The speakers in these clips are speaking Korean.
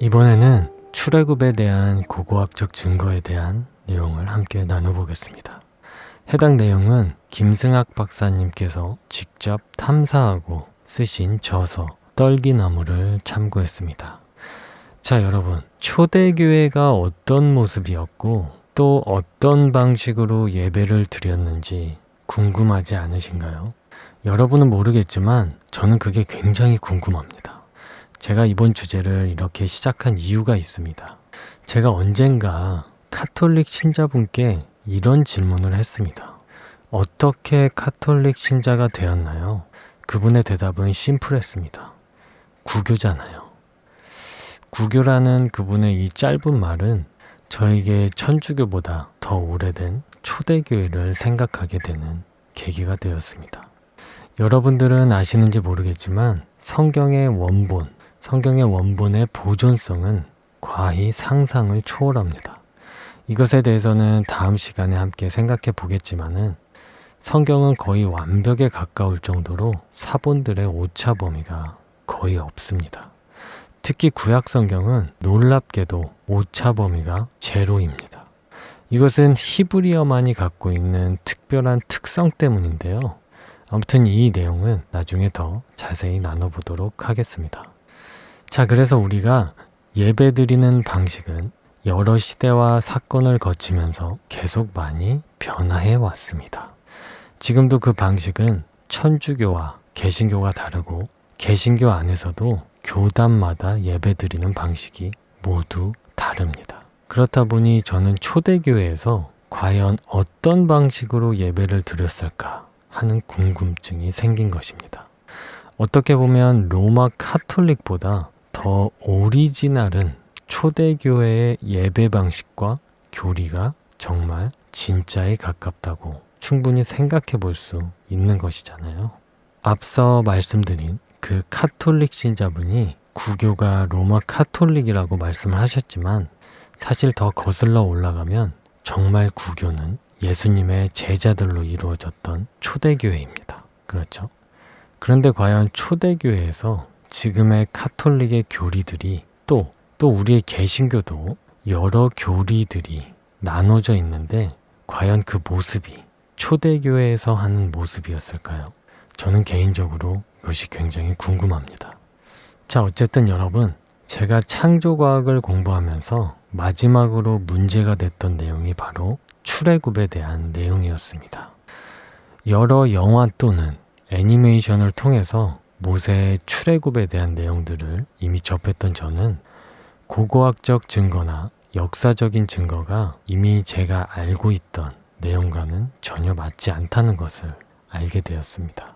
이번에는 출애굽에 대한 고고학적 증거에 대한 내용을 함께 나눠보겠습니다. 해당 내용은 김승학 박사님께서 직접 탐사하고 쓰신 저서 떨기나무를 참고했습니다. 자, 여러분, 초대교회가 어떤 모습이었고 또 어떤 방식으로 예배를 드렸는지 궁금하지 않으신가요? 여러분은 모르겠지만 저는 그게 굉장히 궁금합니다. 제가 이번 주제를 이렇게 시작한 이유가 있습니다. 제가 언젠가 카톨릭 신자분께 이런 질문을 했습니다. 어떻게 카톨릭 신자가 되었나요? 그분의 대답은 심플했습니다. 구교잖아요. 구교라는 그분의 이 짧은 말은 저에게 천주교보다 더 오래된 초대교회를 생각하게 되는 계기가 되었습니다. 여러분들은 아시는지 모르겠지만 성경의 원본의 보존성은 과히 상상을 초월합니다. 이것에 대해서는 다음 시간에 함께 생각해 보겠지만은 성경은 거의 완벽에 가까울 정도로 사본들의 오차 범위가 거의 없습니다. 특히 구약 성경은 놀랍게도 오차 범위가 제로입니다. 이것은 히브리어만이 갖고 있는 특별한 특성 때문인데요. 아무튼 이 내용은 나중에 더 자세히 나눠보도록 하겠습니다. 자, 그래서 우리가 예배드리는 방식은 여러 시대와 사건을 거치면서 계속 많이 변화해 왔습니다. 지금도 그 방식은 천주교와 개신교가 다르고 개신교 안에서도 교단마다 예배드리는 방식이 모두 다릅니다. 그렇다 보니 저는 초대교회에서 과연 어떤 방식으로 예배를 드렸을까 하는 궁금증이 생긴 것입니다. 어떻게 보면 로마 카톨릭보다 더 오리지널은 초대교회의 예배 방식과 교리가 정말 진짜에 가깝다고 충분히 생각해 볼 수 있는 것이잖아요. 앞서 말씀드린 그 카톨릭 신자분이 구교가 로마 카톨릭이라고 말씀을 하셨지만 사실 더 거슬러 올라가면 정말 구교는 예수님의 제자들로 이루어졌던 초대교회입니다. 그렇죠? 그런데 과연 초대교회에서 지금의 카톨릭의 교리들이 또 우리의 개신교도 여러 교리들이 나눠져 있는데 과연 그 모습이 초대교회에서 하는 모습이었을까요? 저는 개인적으로 이것이 굉장히 궁금합니다. 자, 어쨌든 여러분, 제가 창조과학을 공부하면서 마지막으로 문제가 됐던 내용이 바로 출애굽에 대한 내용이었습니다. 여러 영화 또는 애니메이션을 통해서 모세의 출애굽에 대한 내용들을 이미 접했던 저는 고고학적 증거나 역사적인 증거가 이미 제가 알고 있던 내용과는 전혀 맞지 않다는 것을 알게 되었습니다.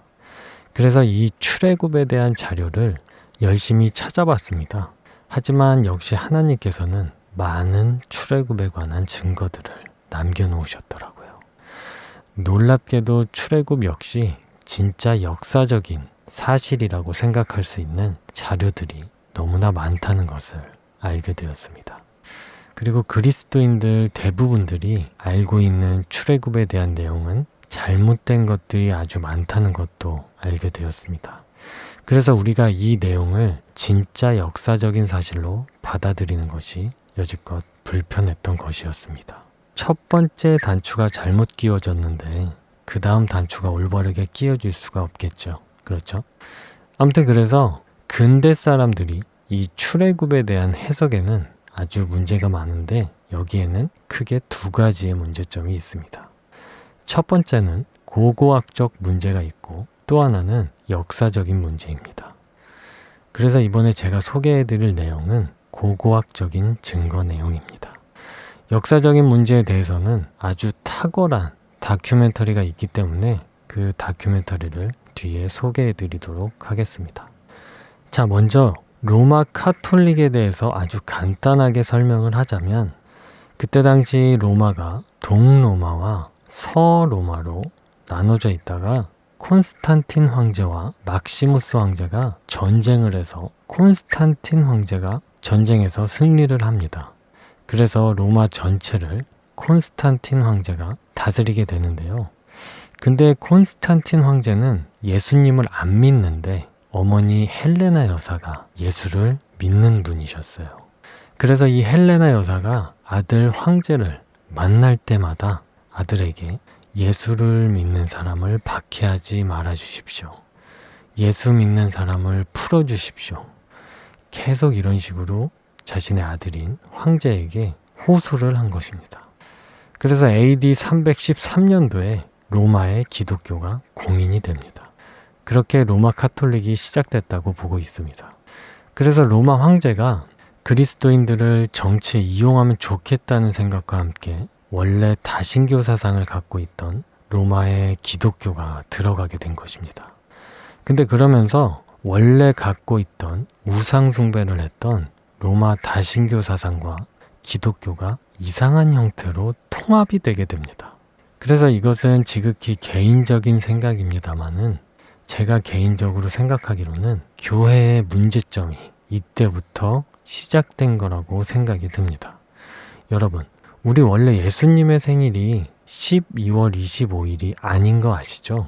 그래서 이 출애굽에 대한 자료를 열심히 찾아봤습니다. 하지만 역시 하나님께서는 많은 출애굽에 관한 증거들을 남겨놓으셨더라고요. 놀랍게도 출애굽 역시 진짜 역사적인 사실이라고 생각할 수 있는 자료들이 너무나 많다는 것을 알게 되었습니다. 그리고 그리스도인들 대부분들이 알고 있는 출애굽에 대한 내용은 잘못된 것들이 아주 많다는 것도 알게 되었습니다. 그래서 우리가 이 내용을 진짜 역사적인 사실로 받아들이는 것이 여지껏 불편했던 것이었습니다. 첫 번째 단추가 잘못 끼워졌는데 그 다음 단추가 올바르게 끼워질 수가 없겠죠. 그렇죠? 아무튼 그래서 근대 사람들이 이 출애굽에 대한 해석에는 아주 문제가 많은데 여기에는 크게 두 가지의 문제점이 있습니다. 첫 번째는 고고학적 문제가 있고 또 하나는 역사적인 문제입니다. 그래서 이번에 제가 소개해드릴 내용은 고고학적인 증거 내용입니다. 역사적인 문제에 대해서는 아주 탁월한 다큐멘터리가 있기 때문에 그 다큐멘터리를 뒤에 소개해드리도록 하겠습니다. 자, 먼저 로마 카톨릭에 대해서 아주 간단하게 설명을 하자면 그때 당시 로마가 동로마와 서로마로 나눠져 있다가 콘스탄틴 황제와 막시무스 황제가 전쟁을 해서 콘스탄틴 황제가 전쟁에서 승리를 합니다. 그래서 로마 전체를 콘스탄틴 황제가 다스리게 되는데요. 근데 콘스탄틴 황제는 예수님을 안 믿는데 어머니 헬레나 여사가 예수를 믿는 분이셨어요. 그래서 이 헬레나 여사가 아들 황제를 만날 때마다 아들에게 예수를 믿는 사람을 박해하지 말아 주십시오. 예수 믿는 사람을 풀어주십시오. 계속 이런 식으로 자신의 아들인 황제에게 호소를 한 것입니다. 그래서 AD 313년도에 로마의 기독교가 공인이 됩니다. 그렇게 로마 카톨릭이 시작됐다고 보고 있습니다. 그래서 로마 황제가 그리스도인들을 정치에 이용하면 좋겠다는 생각과 함께 원래 다신교 사상을 갖고 있던 로마의 기독교가 들어가게 된 것입니다. 근데 그러면서 원래 갖고 있던 우상 숭배를 했던 로마 다신교 사상과 기독교가 이상한 형태로 통합이 되게 됩니다. 그래서 이것은 지극히 개인적인 생각입니다만은 제가 개인적으로 생각하기로는 교회의 문제점이 이때부터 시작된 거라고 생각이 듭니다. 여러분, 우리 원래 예수님의 생일이 12월 25일이 아닌 거 아시죠?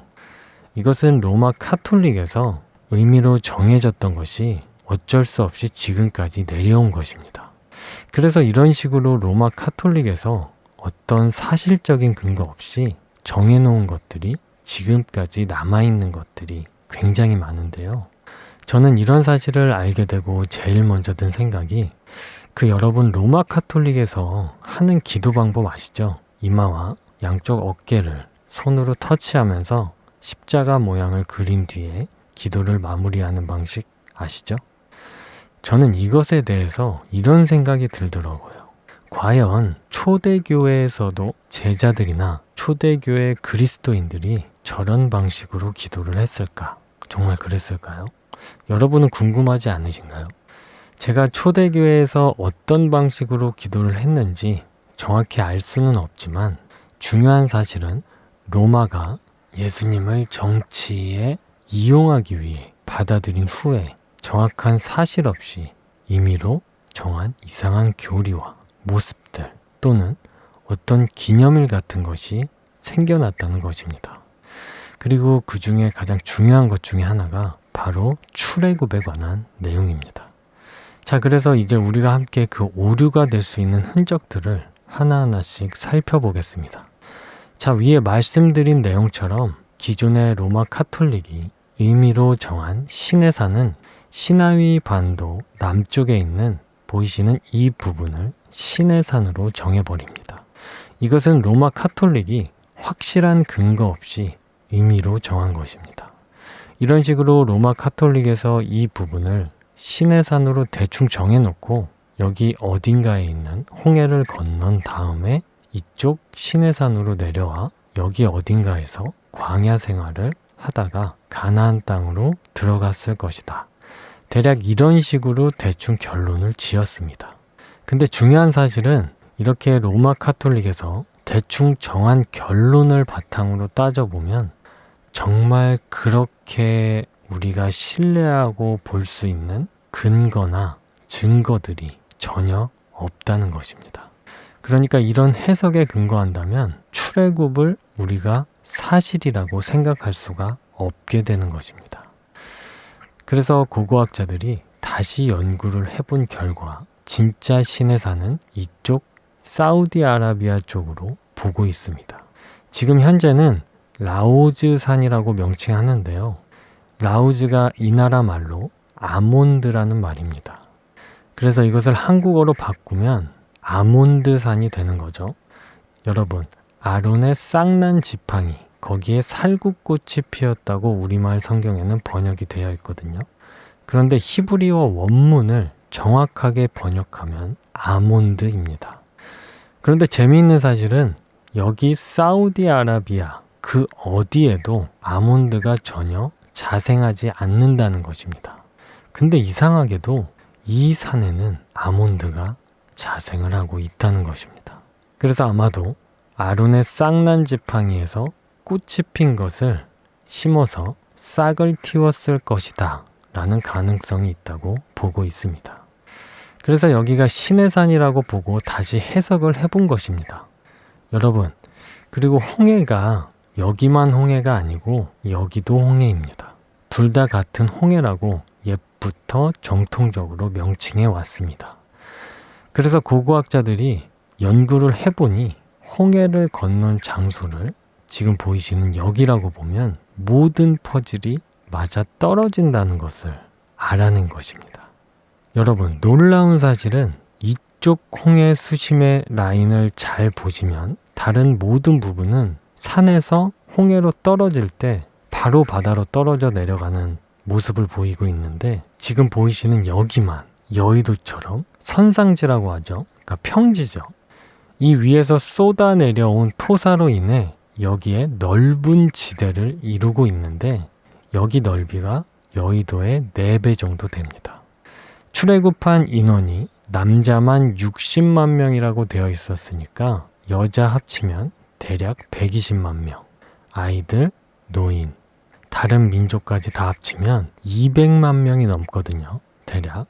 이것은 로마 카톨릭에서 의미로 정해졌던 것이 어쩔 수 없이 지금까지 내려온 것입니다. 그래서 이런 식으로 로마 카톨릭에서 어떤 사실적인 근거 없이 정해놓은 것들이 지금까지 남아있는 것들이 굉장히 많은데요. 저는 이런 사실을 알게 되고 제일 먼저 든 생각이 여러분 로마 카톨릭에서 하는 기도 방법 아시죠? 이마와 양쪽 어깨를 손으로 터치하면서 십자가 모양을 그린 뒤에 기도를 마무리하는 방식 아시죠? 저는 이것에 대해서 이런 생각이 들더라고요. 과연 초대교회에서도 제자들이나 초대교회 그리스도인들이 저런 방식으로 기도를 했을까? 정말 그랬을까요? 여러분은 궁금하지 않으신가요? 제가 초대교회에서 어떤 방식으로 기도를 했는지 정확히 알 수는 없지만 중요한 사실은 로마가 예수님을 정치에 이용하기 위해 받아들인 후에 정확한 사실 없이 임의로 정한 이상한 교리와 모습들 또는 어떤 기념일 같은 것이 생겨났다는 것입니다. 그리고 그 중에 가장 중요한 것 중에 하나가 바로 출애굽에 관한 내용입니다. 자, 그래서 이제 우리가 함께 그 오류가 될 수 있는 흔적들을 하나하나씩 살펴보겠습니다. 자, 위에 말씀드린 내용처럼 기존의 로마 카톨릭이 임의로 정한 시내산은 시나위 반도 남쪽에 있는 보이시는 이 부분을 시내산으로 정해버립니다. 이것은 로마 카톨릭이 확실한 근거 없이 임의로 정한 것입니다. 이런 식으로 로마 카톨릭에서 이 부분을 시내산으로 대충 정해놓고 여기 어딘가에 있는 홍해를 건넌 다음에 이쪽 시내산으로 내려와 여기 어딘가에서 광야 생활을 하다가 가나안 땅으로 들어갔을 것이다. 대략 이런 식으로 대충 결론을 지었습니다. 근데 중요한 사실은 이렇게 로마 카톨릭에서 대충 정한 결론을 바탕으로 따져보면 정말 그렇게 우리가 신뢰하고 볼 수 있는 근거나 증거들이 전혀 없다는 것입니다. 그러니까 이런 해석에 근거한다면 출애굽을 우리가 사실이라고 생각할 수가 없게 되는 것입니다. 그래서 고고학자들이 다시 연구를 해본 결과 진짜 시내산은 이쪽 사우디아라비아 쪽으로 보고 있습니다. 지금 현재는 라오즈산이라고 명칭하는데요. 라오즈가 이 나라 말로 아몬드라는 말입니다. 그래서 이것을 한국어로 바꾸면 아몬드산이 되는 거죠. 여러분, 아론의 쌍난 지팡이, 거기에 살구꽃이 피었다고 우리말 성경에는 번역이 되어 있거든요. 그런데 히브리어 원문을 정확하게 번역하면 아몬드입니다. 그런데 재미있는 사실은 여기 사우디아라비아 그 어디에도 아몬드가 전혀 자생하지 않는다는 것입니다. 근데 이상하게도 이 산에는 아몬드가 자생을 하고 있다는 것입니다. 그래서 아마도 아론의 쌍난 지팡이에서 꽃이 핀 것을 심어서 싹을 틔웠을 것이다 라는 가능성이 있다고 보고 있습니다. 그래서 여기가 시내산이라고 보고 다시 해석을 해본 것입니다. 여러분, 그리고 홍해가 여기만 홍해가 아니고 여기도 홍해입니다. 둘 다 같은 홍해라고 옛부터 정통적으로 명칭해 왔습니다. 그래서 고고학자들이 연구를 해보니 홍해를 건넌 장소를 지금 보이시는 여기라고 보면 모든 퍼즐이 맞아 떨어진다는 것을 알아낸 것입니다. 여러분, 놀라운 사실은 이쪽 홍해 수심의 라인을 잘 보시면 다른 모든 부분은 산에서 홍해로 떨어질 때 바로 바다로 떨어져 내려가는 모습을 보이고 있는데, 지금 보이시는 여기만 여의도처럼 선상지라고 하죠. 그러니까 평지죠. 이 위에서 쏟아 내려온 토사로 인해 여기에 넓은 지대를 이루고 있는데, 여기 넓이가 여의도의 4배 정도 됩니다. 출애굽한 인원이 남자만 60만 명이라고 되어 있었으니까 여자 합치면 대략 120만 명, 아이들, 노인, 다른 민족까지 다 합치면 200만 명이 넘거든요. 대략.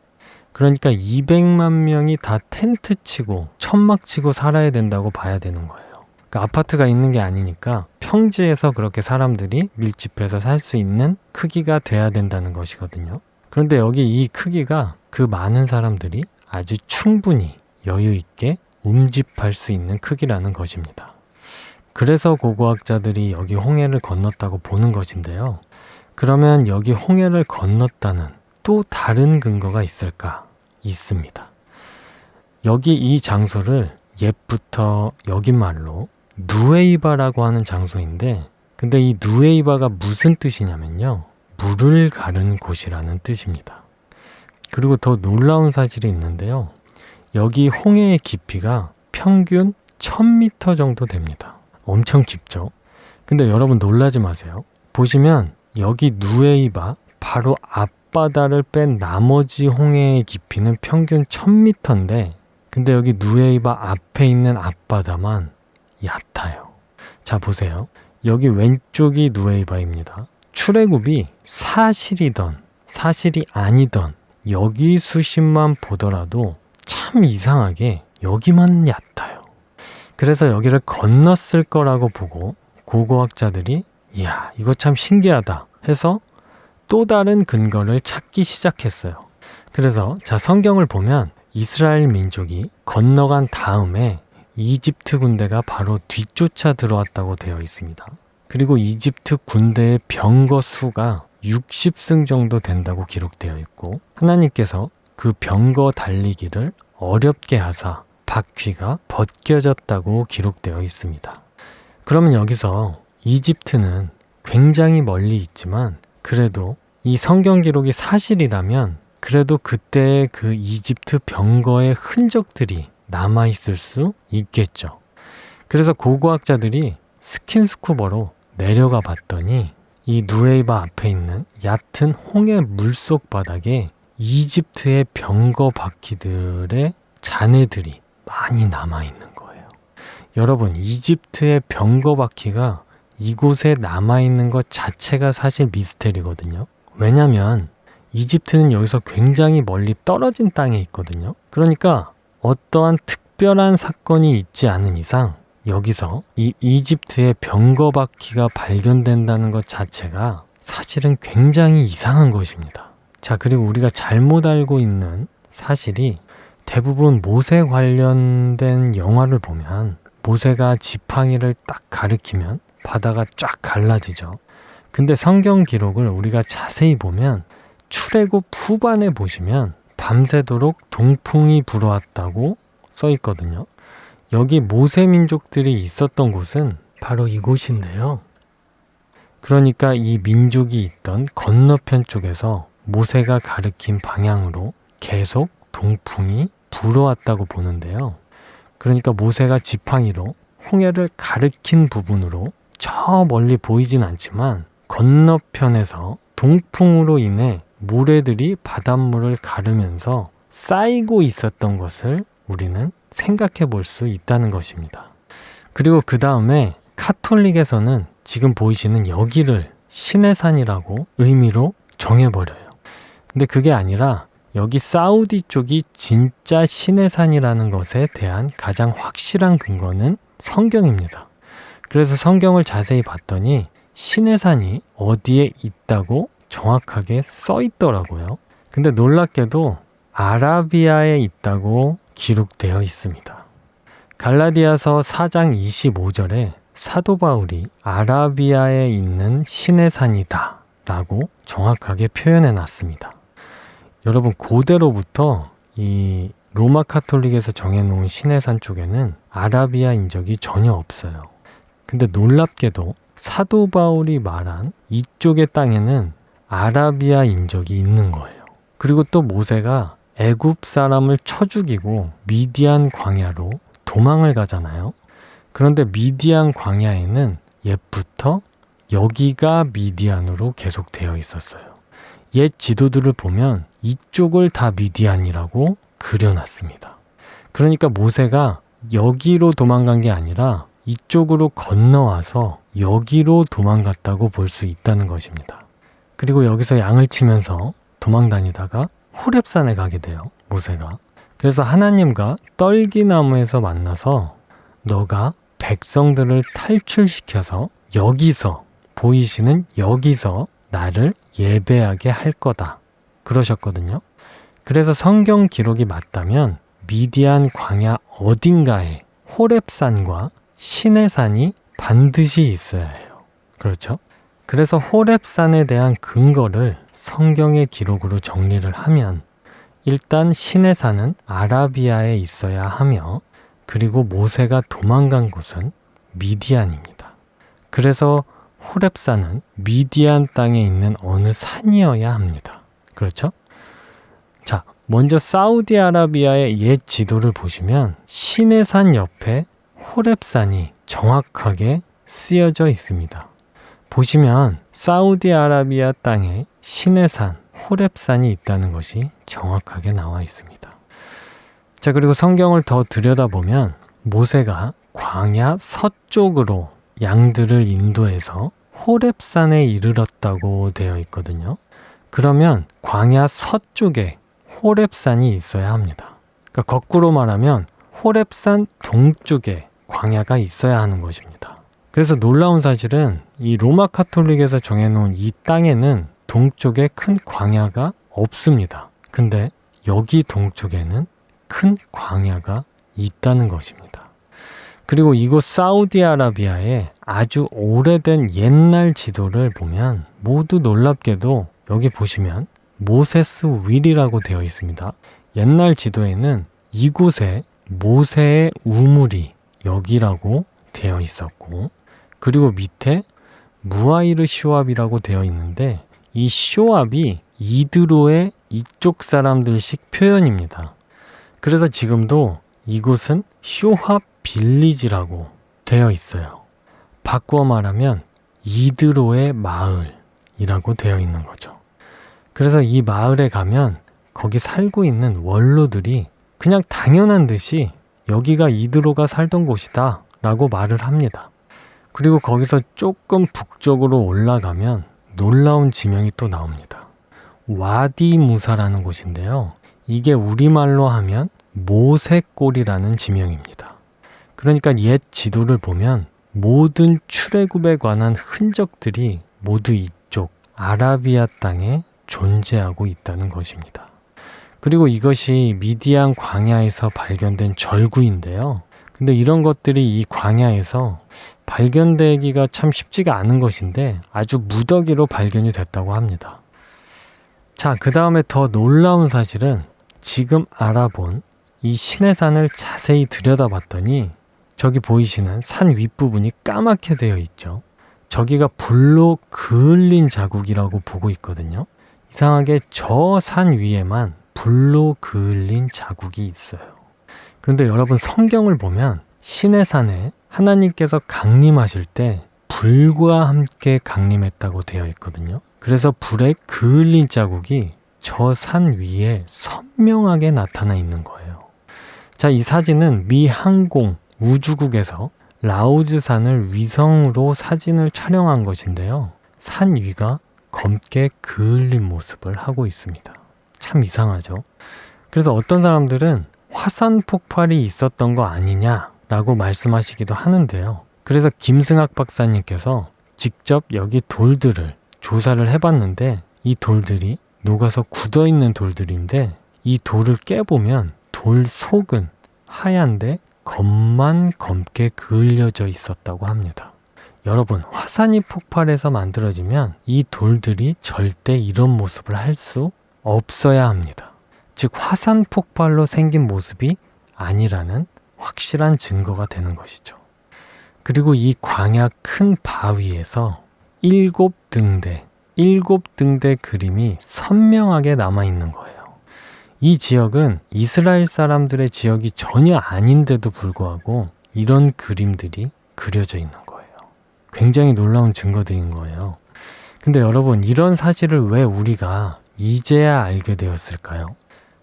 그러니까 200만 명이 다 텐트 치고 천막 치고 살아야 된다고 봐야 되는 거예요. 그러니까 아파트가 있는 게 아니니까 평지에서 그렇게 사람들이 밀집해서 살 수 있는 크기가 돼야 된다는 것이거든요. 그런데 여기 이 크기가 그 많은 사람들이 아주 충분히 여유 있게 움집할 수 있는 크기라는 것입니다. 그래서 고고학자들이 여기 홍해를 건넜다고 보는 것인데요. 그러면 여기 홍해를 건넜다는 또 다른 근거가 있을까? 있습니다. 여기 이 장소를 옛부터 여기 말로 누에이바라고 하는 장소인데, 근데 이 누에이바가 무슨 뜻이냐면요, 물을 가른 곳이라는 뜻입니다. 그리고 더 놀라운 사실이 있는데요. 여기 홍해의 깊이가 평균 1000m 정도 됩니다. 엄청 깊죠? 근데 여러분 놀라지 마세요. 보시면 여기 누에이바 바로 앞바다를 뺀 나머지 홍해의 깊이는 평균 1000m인데, 근데 여기 누에이바 앞에 있는 앞바다만 얕아요. 자, 보세요. 여기 왼쪽이 누에이바입니다. 출애굽이 사실이던 사실이 아니던 여기 수심만 보더라도 참 이상하게 여기만 얕아요. 그래서 여기를 건넜을 거라고 보고 고고학자들이 이야, 이거 참 신기하다 해서 또 다른 근거를 찾기 시작했어요. 그래서 자, 성경을 보면 이스라엘 민족이 건너간 다음에 이집트 군대가 바로 뒤쫓아 들어왔다고 되어 있습니다. 그리고 이집트 군대의 병거 수가 60승 정도 된다고 기록되어 있고, 하나님께서 그 병거 달리기를 어렵게 하사 바퀴가 벗겨졌다고 기록되어 있습니다. 그러면 여기서 이집트는 굉장히 멀리 있지만 그래도 이 성경 기록이 사실이라면 그래도 그때의 그 이집트 병거의 흔적들이 남아있을 수 있겠죠. 그래서 고고학자들이 스킨스쿠버로 내려가 봤더니 이 누에이바 앞에 있는 얕은 홍해 물속 바닥에 이집트의 병거 바퀴들의 잔해들이 많이 남아있는 거예요. 여러분, 이집트의 병거 바퀴가 이곳에 남아있는 것 자체가 사실 미스테리거든요. 왜냐면 이집트는 여기서 굉장히 멀리 떨어진 땅에 있거든요. 그러니까 어떠한 특별한 사건이 있지 않은 이상 여기서 이 이집트의 병거 바퀴가 발견된다는 것 자체가 사실은 굉장히 이상한 것입니다. 자, 그리고 우리가 잘못 알고 있는 사실이 대부분 모세 관련된 영화를 보면 모세가 지팡이를 딱 가리키면 바다가 쫙 갈라지죠. 근데 성경 기록을 우리가 자세히 보면 출애굽 후반에 보시면 밤새도록 동풍이 불어왔다고 써 있거든요. 여기 모세 민족들이 있었던 곳은 바로 이곳인데요. 그러니까 이 민족이 있던 건너편 쪽에서 모세가 가리킨 방향으로 계속 동풍이 불어왔다고 보는데요. 그러니까 모세가 지팡이로 홍해를 가리킨 부분으로 저 멀리 보이진 않지만 건너편에서 동풍으로 인해 모래들이 바닷물을 가르면서 쌓이고 있었던 것을 우리는 생각해 볼 수 있다는 것입니다. 그리고 그 다음에 카톨릭에서는 지금 보이시는 여기를 신의 산이라고 의미로 정해버려요. 근데 그게 아니라 여기 사우디 쪽이 진짜 신의 산이라는 것에 대한 가장 확실한 근거는 성경입니다. 그래서 성경을 자세히 봤더니 신의 산이 어디에 있다고 정확하게 써 있더라고요. 근데 놀랍게도 아라비아에 있다고 기록되어 있습니다. 갈라디아서 4장 25절에 사도 바울이 아라비아에 있는 신의 산이다 라고 정확하게 표현해 놨습니다. 여러분, 고대로부터 이 로마 카톨릭에서 정해놓은 신의 산 쪽에는 아라비아 인적이 전혀 없어요. 근데 놀랍게도 사도 바울이 말한 이쪽의 땅에는 아라비아 인적이 있는 거예요. 그리고 또 모세가 애굽 사람을 쳐 죽이고 미디안 광야로 도망을 가잖아요. 그런데 미디안 광야에는 옛부터 여기가 미디안으로 계속 되어 있었어요. 옛 지도들을 보면 이쪽을 다 미디안이라고 그려놨습니다. 그러니까 모세가 여기로 도망간 게 아니라 이쪽으로 건너와서 여기로 도망갔다고 볼 수 있다는 것입니다. 그리고 여기서 양을 치면서 도망 다니다가 호렙산에 가게 돼요, 모세가. 그래서 하나님과 떨기나무에서 만나서 너가 백성들을 탈출시켜서 여기서, 보이시는 여기서 나를 예배하게 할 거다 그러셨거든요. 그래서 성경 기록이 맞다면 미디안 광야 어딘가에 호렙산과 시내산이 반드시 있어야 해요. 그렇죠? 그래서 호렙산에 대한 근거를 성경의 기록으로 정리를 하면 일단 시내산은 아라비아에 있어야 하며, 그리고 모세가 도망간 곳은 미디안입니다. 그래서 호렙산은 미디안 땅에 있는 어느 산이어야 합니다. 그렇죠? 자, 먼저 사우디아라비아의 옛 지도를 보시면 시내산 옆에 호렙산이 정확하게 쓰여져 있습니다. 보시면 사우디아라비아 땅에 시내산, 호렙산이 있다는 것이 정확하게 나와 있습니다. 자, 그리고 성경을 더 들여다보면 모세가 광야 서쪽으로 양들을 인도해서 호렙산에 이르렀다고 되어 있거든요. 그러면 광야 서쪽에 호렙산이 있어야 합니다. 그러니까 거꾸로 말하면 호렙산 동쪽에 광야가 있어야 하는 것입니다. 그래서 놀라운 사실은 이 로마 카톨릭에서 정해놓은 이 땅에는 동쪽에 큰 광야가 없습니다. 근데 여기 동쪽에는 큰 광야가 있다는 것입니다. 그리고 이곳 사우디아라비아의 아주 오래된 옛날 지도를 보면 모두 놀랍게도 여기 보시면 모세스 윌이라고 되어 있습니다. 옛날 지도에는 이곳에 모세의 우물이 여기라고 되어 있었고, 그리고 밑에 무아이르 쇼압이라고 되어 있는데 이 쇼압이 이드로의 이쪽 사람들식 표현입니다. 그래서 지금도 이곳은 쇼합 빌리지라고 되어 있어요. 바꾸어 말하면 이드로의 마을이라고 되어 있는 거죠. 그래서 이 마을에 가면 거기 살고 있는 원로들이 그냥 당연한 듯이 여기가 이드로가 살던 곳이다 라고 말을 합니다. 그리고 거기서 조금 북쪽으로 올라가면 놀라운 지명이 또 나옵니다. 와디 무사라는 곳인데요. 이게 우리말로 하면 모세골이라는 지명입니다. 그러니까 옛 지도를 보면 모든 출애굽에 관한 흔적들이 모두 이쪽 아라비아 땅에 존재하고 있다는 것입니다. 그리고 이것이 미디안 광야에서 발견된 절구인데요. 근데 이런 것들이 이 광야에서 발견되기가 참 쉽지가 않은 것인데 아주 무더기로 발견이 됐다고 합니다. 자, 그 다음에 더 놀라운 사실은 지금 알아본 이 시내산을 자세히 들여다봤더니 저기 보이시는 산 윗부분이 까맣게 되어 있죠. 저기가 불로 그을린 자국이라고 보고 있거든요. 이상하게 저 산 위에만 불로 그을린 자국이 있어요. 그런데 여러분, 성경을 보면 시내산에 하나님께서 강림하실 때 불과 함께 강림했다고 되어 있거든요. 그래서 불에 그을린 자국이 저 산 위에 선명하게 나타나 있는 거예요. 자, 이 사진은 미 항공 우주국에서 라오즈산을 위성으로 사진을 촬영한 것인데요. 산 위가 검게 그을린 모습을 하고 있습니다. 참 이상하죠? 그래서 어떤 사람들은 화산 폭발이 있었던 거 아니냐라고 말씀하시기도 하는데요. 그래서 김승학 박사님께서 직접 여기 돌들을 조사를 해봤는데 이 돌들이 녹아서 굳어있는 돌들인데 이 돌을 깨보면 돌 속은 하얀데 겉만 검게 그을려져 있었다고 합니다. 여러분, 화산이 폭발해서 만들어지면 이 돌들이 절대 이런 모습을 할 수 없어야 합니다. 즉 화산 폭발로 생긴 모습이 아니라는 확실한 증거가 되는 것이죠. 그리고 이 광야 큰 바위에서 7등대 그림이 선명하게 남아있는 거예요. 이 지역은 이스라엘 사람들의 지역이 전혀 아닌데도 불구하고 이런 그림들이 그려져 있는 거예요. 굉장히 놀라운 증거들인 거예요. 근데 여러분, 이런 사실을 왜 우리가 이제야 알게 되었을까요?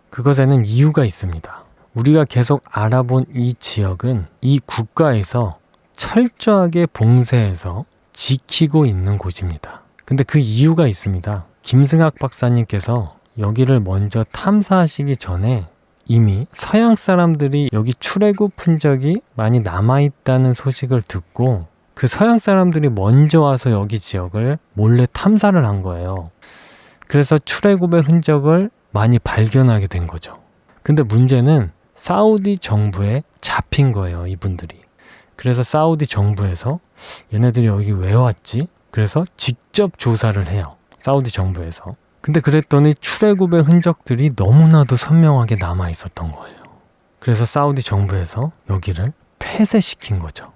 그것에는 이유가 있습니다. 우리가 계속 알아본 이 지역은 이 국가에서 철저하게 봉쇄해서 지키고 있는 곳입니다. 근데 그 이유가 있습니다. 김승학 박사님께서 여기를 먼저 탐사하시기 전에 이미 서양 사람들이 여기 출애굽 흔적이 많이 남아있다는 소식을 듣고 그 서양 사람들이 먼저 와서 여기 지역을 몰래 탐사를 한 거예요. 그래서 출애굽의 흔적을 많이 발견하게 된 거죠. 근데 문제는 사우디 정부에 잡힌 거예요, 이분들이. 그래서 사우디 정부에서 얘네들이 여기 왜 왔지? 그래서 직접 조사를 해요, 사우디 정부에서. 근데 그랬더니 출애굽의 흔적들이 너무나도 선명하게 남아 있었던 거예요. 그래서 사우디 정부에서 여기를 폐쇄시킨 거죠.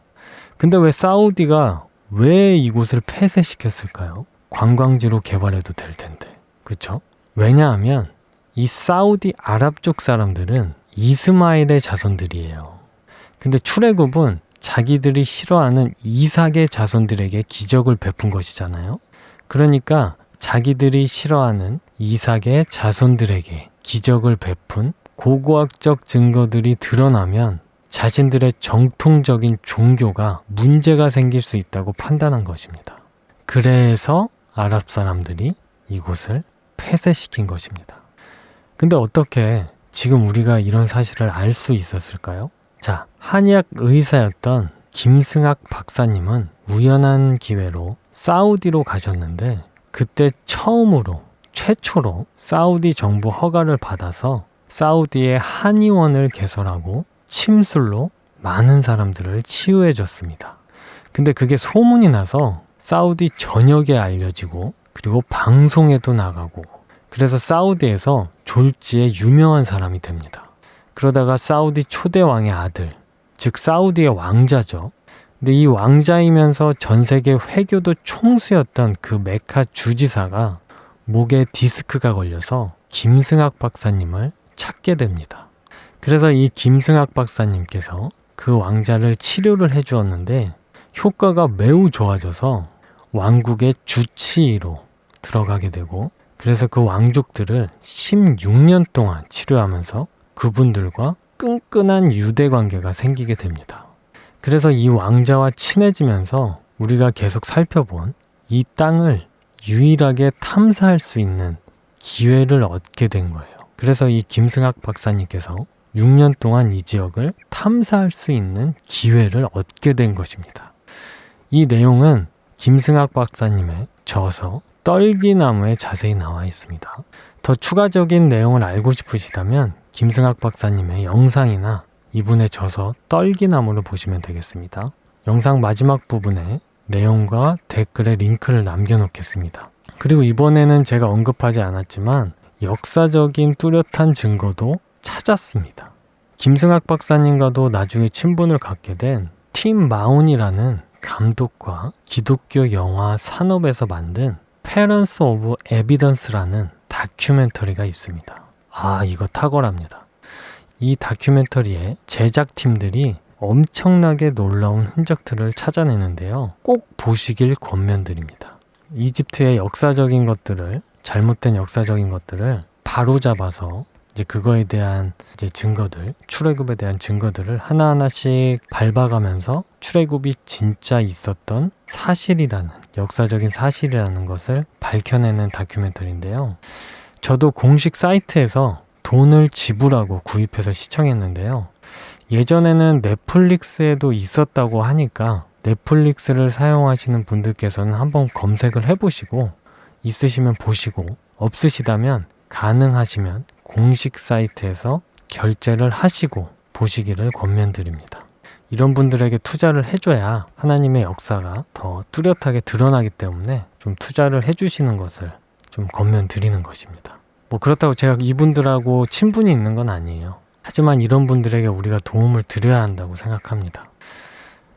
근데 왜 사우디가 왜 이곳을 폐쇄시켰을까요? 관광지로 개발해도 될 텐데. 그쵸? 왜냐하면 이 사우디 아랍 쪽 사람들은 이스마엘의 자손들이에요. 근데 출애굽은 자기들이 싫어하는 이삭의 자손들에게 기적을 베푼 것이잖아요. 그러니까 자기들이 싫어하는 이삭의 자손들에게 기적을 베푼 고고학적 증거들이 드러나면 자신들의 정통적인 종교가 문제가 생길 수 있다고 판단한 것입니다. 그래서 아랍 사람들이 이곳을 폐쇄시킨 것입니다. 근데 어떻게 지금 우리가 이런 사실을 알 수 있었을까요? 자, 한의학 의사였던 김승학 박사님은 우연한 기회로 사우디로 가셨는데 그때 최초로 사우디 정부 허가를 받아서 사우디의 한의원을 개설하고 침술로 많은 사람들을 치유해 줬습니다. 근데 그게 소문이 나서 사우디 전역에 알려지고 그리고 방송에도 나가고 그래서 사우디에서 졸지에 유명한 사람이 됩니다. 그러다가 사우디 초대 왕의 아들, 즉 사우디의 왕자죠. 근데 이 왕자이면서 전 세계 회교도 총수였던 그 메카 주지사가 목에 디스크가 걸려서 김승학 박사님을 찾게 됩니다. 그래서 이 김승학 박사님께서 그 왕자를 치료를 해주었는데 효과가 매우 좋아져서 왕국의 주치의로 들어가게 되고 그래서 그 왕족들을 16년 동안 치료하면서 그분들과 끈끈한 유대 관계가 생기게 됩니다. 그래서 이 왕자와 친해지면서 우리가 계속 살펴본 이 땅을 유일하게 탐사할 수 있는 기회를 얻게 된 거예요. 그래서 이 김승학 박사님께서 6년 동안 이 지역을 탐사할 수 있는 기회를 얻게 된 것입니다. 이 내용은 김승학 박사님의 저서 떨기나무에 자세히 나와 있습니다. 더 추가적인 내용을 알고 싶으시다면 김승학 박사님의 영상이나 이분의 저서 떨기나무를 보시면 되겠습니다. 영상 마지막 부분에 내용과 댓글에 링크를 남겨놓겠습니다. 그리고 이번에는 제가 언급하지 않았지만 역사적인 뚜렷한 증거도 찾았습니다. 김승학 박사님과도 나중에 친분을 갖게 된 팀 마운이라는 감독과 기독교 영화 산업에서 만든 Parents of Evidence라는 다큐멘터리가 있습니다. 이거 탁월합니다. 이 다큐멘터리의 제작팀들이 엄청나게 놀라운 흔적들을 찾아내는데요. 꼭 보시길 권면드립니다. 이집트의 역사적인 것들을, 잘못된 역사적인 것들을 바로잡아서 이제 그거에 대한 이제 증거들, 출애굽에 대한 증거들을 하나하나씩 밟아가면서 출애굽이 진짜 있었던 사실이라는, 역사적인 사실이라는 것을 밝혀내는 다큐멘터리인데요. 저도 공식 사이트에서 돈을 지불하고 구입해서 시청했는데요. 예전에는 넷플릭스에도 있었다고 하니까 넷플릭스를 사용하시는 분들께서는 한번 검색을 해보시고 있으시면 보시고 없으시다면 가능하시면 공식 사이트에서 결제를 하시고 보시기를 권면드립니다. 이런 분들에게 투자를 해줘야 하나님의 역사가 더 뚜렷하게 드러나기 때문에 좀 투자를 해주시는 것을 좀 권면드리는 것입니다. 뭐 그렇다고 제가 이분들하고 친분이 있는 건 아니에요. 하지만 이런 분들에게 우리가 도움을 드려야 한다고 생각합니다.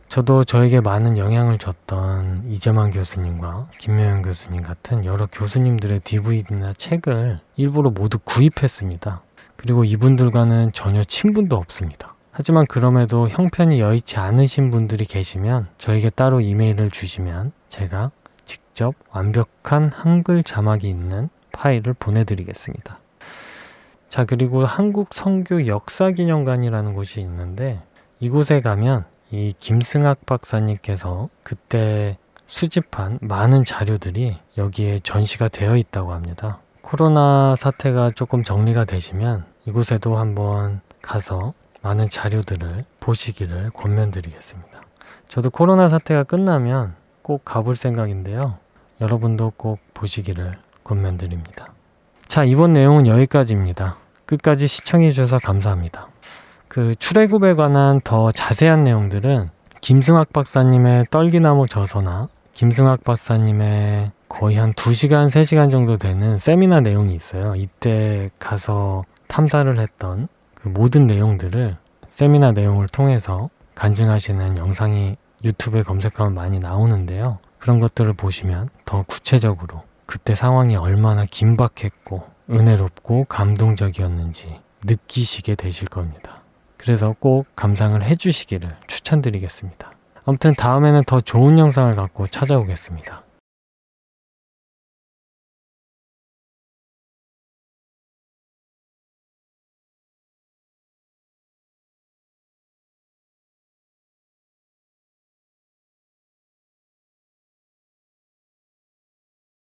저도 저에게 많은 영향을 줬던 이재만 교수님과 김명현 교수님 같은 여러 교수님들의 DVD나 책을 일부러 모두 구입했습니다. 그리고 이분들과는 전혀 친분도 없습니다. 하지만 그럼에도 형편이 여의치 않으신 분들이 계시면 저에게 따로 이메일을 주시면 제가 직접 완벽한 한글 자막이 있는 파일을 보내드리겠습니다. 자, 그리고 한국 선교 역사기념관이라는 곳이 있는데 이곳에 가면 이 김승학 박사님께서 그때 수집한 많은 자료들이 여기에 전시가 되어 있다고 합니다. 코로나 사태가 조금 정리가 되시면 이곳에도 한번 가서 많은 자료들을 보시기를 권면드리겠습니다. 저도 코로나 사태가 끝나면 꼭 가볼 생각인데요. 여러분도 꼭 보시기를 권면드립니다. 자, 이번 내용은 여기까지입니다. 끝까지 시청해 주셔서 감사합니다. 그 출애굽에 관한 더 자세한 내용들은 김승학 박사님의 떨기나무 저서나 김승학 박사님의 거의 한 2시간, 3시간 정도 되는 세미나 내용이 있어요. 이때 가서 탐사를 했던 그 모든 내용들을 세미나 내용을 통해서 간증하시는 영상이 유튜브에 검색하면 많이 나오는데요. 그런 것들을 보시면 더 구체적으로 그때 상황이 얼마나 긴박했고 은혜롭고 감동적이었는지 느끼시게 되실 겁니다. 그래서 꼭 감상을 해주시기를 추천드리겠습니다. 아무튼 다음에는 더 좋은 영상을 갖고 찾아오겠습니다.